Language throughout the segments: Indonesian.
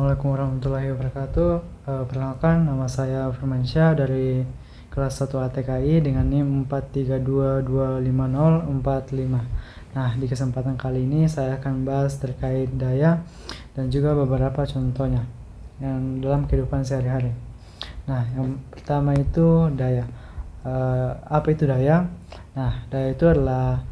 Assalamualaikum warahmatullahi wabarakatuh. Perkenalkan, nama saya Firmansyah dari kelas 1 ATKI dengan NIM 432255045. Nah, di kesempatan kali ini saya akan bahas terkait daya dan juga beberapa contohnya yang dalam kehidupan sehari-hari. Nah, yang pertama itu daya. Apa itu daya? Nah, daya itu adalah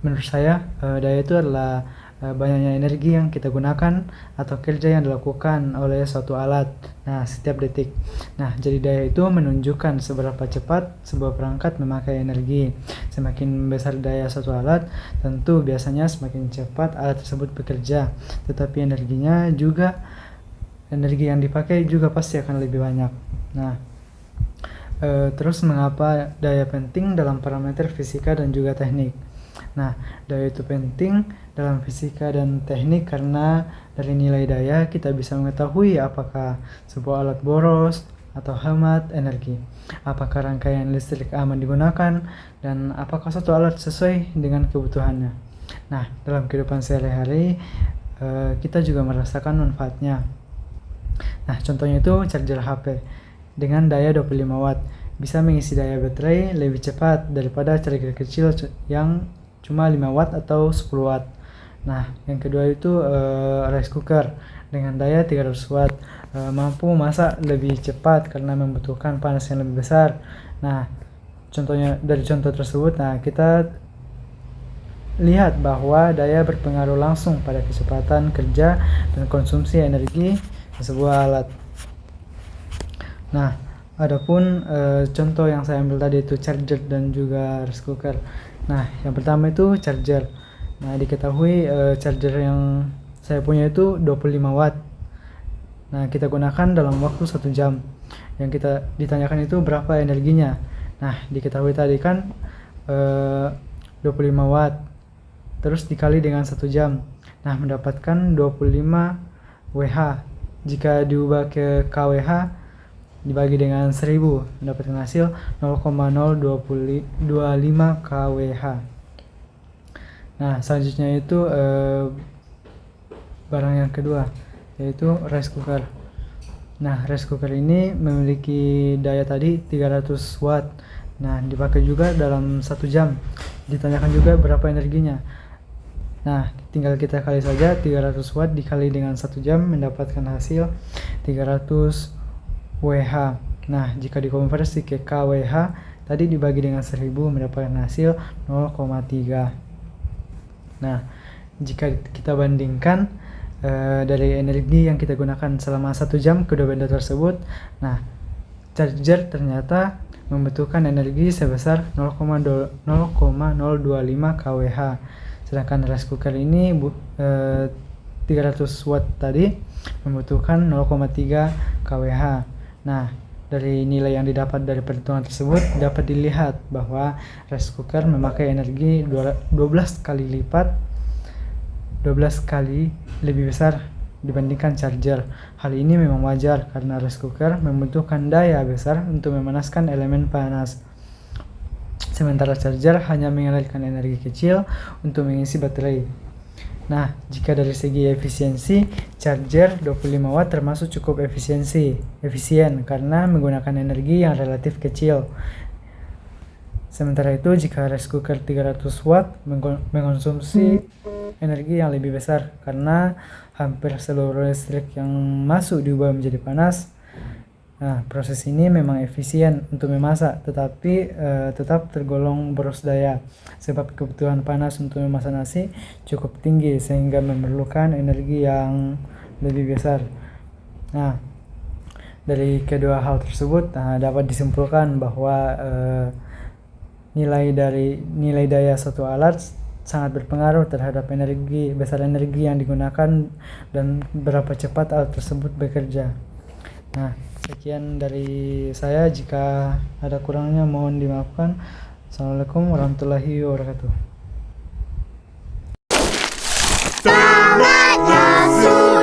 menurut saya daya itu adalah banyaknya energi yang kita gunakan atau kerja yang dilakukan oleh suatu alat. Nah, setiap detik. Nah, jadi daya itu menunjukkan seberapa cepat sebuah perangkat memakai energi. Semakin besar daya suatu alat, tentu biasanya semakin cepat alat tersebut bekerja. Tetapi energi yang dipakai juga pasti akan lebih banyak. Nah, terus mengapa daya penting dalam parameter fisika dan juga teknik? Nah, daya itu penting dalam fisika dan teknik karena dari nilai daya kita bisa mengetahui apakah sebuah alat boros atau hemat energi, apakah rangkaian listrik aman digunakan, dan apakah suatu alat sesuai dengan kebutuhannya. Nah, dalam kehidupan sehari-hari kita juga merasakan manfaatnya. Nah, contohnya itu charger HP dengan daya 25 watt bisa mengisi daya baterai lebih cepat daripada charger kecil yang cuma 5 watt atau 10 watt. Nah, yang kedua itu rice cooker dengan daya 300 watt mampu masak lebih cepat karena membutuhkan panas yang lebih besar. Nah, dari contoh tersebut, kita lihat bahwa daya berpengaruh langsung pada kecepatan kerja dan konsumsi energi sebuah alat. Nah, adapun contoh yang saya ambil tadi itu charger dan juga rice cooker. Nah, yang pertama itu charger. Nah, diketahui charger yang saya punya itu 25 watt. Nah, kita gunakan dalam waktu 1 jam. Yang kita ditanyakan itu berapa energinya. Nah, diketahui tadi kan 25 watt. Terus dikali dengan 1 jam. Nah, mendapatkan 25 WH. Jika diubah ke kWh dibagi dengan 1000 mendapatkan hasil 0,025 kWh. Nah, selanjutnya itu barang yang kedua yaitu rice cooker. Nah, rice cooker ini memiliki daya tadi 300 watt. Nah, dipakai juga dalam 1 jam. Ditanyakan juga berapa energinya. Nah, tinggal kita kali saja 300 watt dikali dengan 1 jam mendapatkan hasil 300 WH. Nah, jika dikonversi ke kWh tadi dibagi dengan 1000 mendapatkan hasil 0,3. Nah, jika kita bandingkan dari energi yang kita gunakan selama 1 jam kedua benda tersebut, nah, charger ternyata membutuhkan energi sebesar 0,025 kWh. Sedangkan rice cooker ini 300 watt tadi membutuhkan 0,3 kWh. Nah, dari nilai yang didapat dari perhitungan tersebut dapat dilihat bahwa rice cooker memakai energi 12 kali lebih besar dibandingkan charger. Hal ini memang wajar karena rice cooker membutuhkan daya besar untuk memanaskan elemen panas. Sementara charger hanya mengalirkan energi kecil untuk mengisi baterai. Nah, jika dari segi efisiensi, charger 25 watt termasuk cukup efisien karena menggunakan energi yang relatif kecil. Sementara itu, jika rice cooker 300 watt mengkonsumsi energi yang lebih besar karena hampir seluruh listrik yang masuk diubah menjadi panas. Nah, proses ini memang efisien untuk memasak, tetapi tetap tergolong boros daya sebab kebutuhan panas untuk memasak nasi cukup tinggi sehingga memerlukan energi yang lebih besar. Nah, dari kedua hal tersebut dapat disimpulkan bahwa nilai daya suatu alat sangat berpengaruh terhadap besar energi yang digunakan dan berapa cepat alat tersebut bekerja. Nah, sekian dari saya. Jika ada kurangnya mohon dimaafkan. Assalamualaikum warahmatullahi wabarakatuh. Selamat masuk.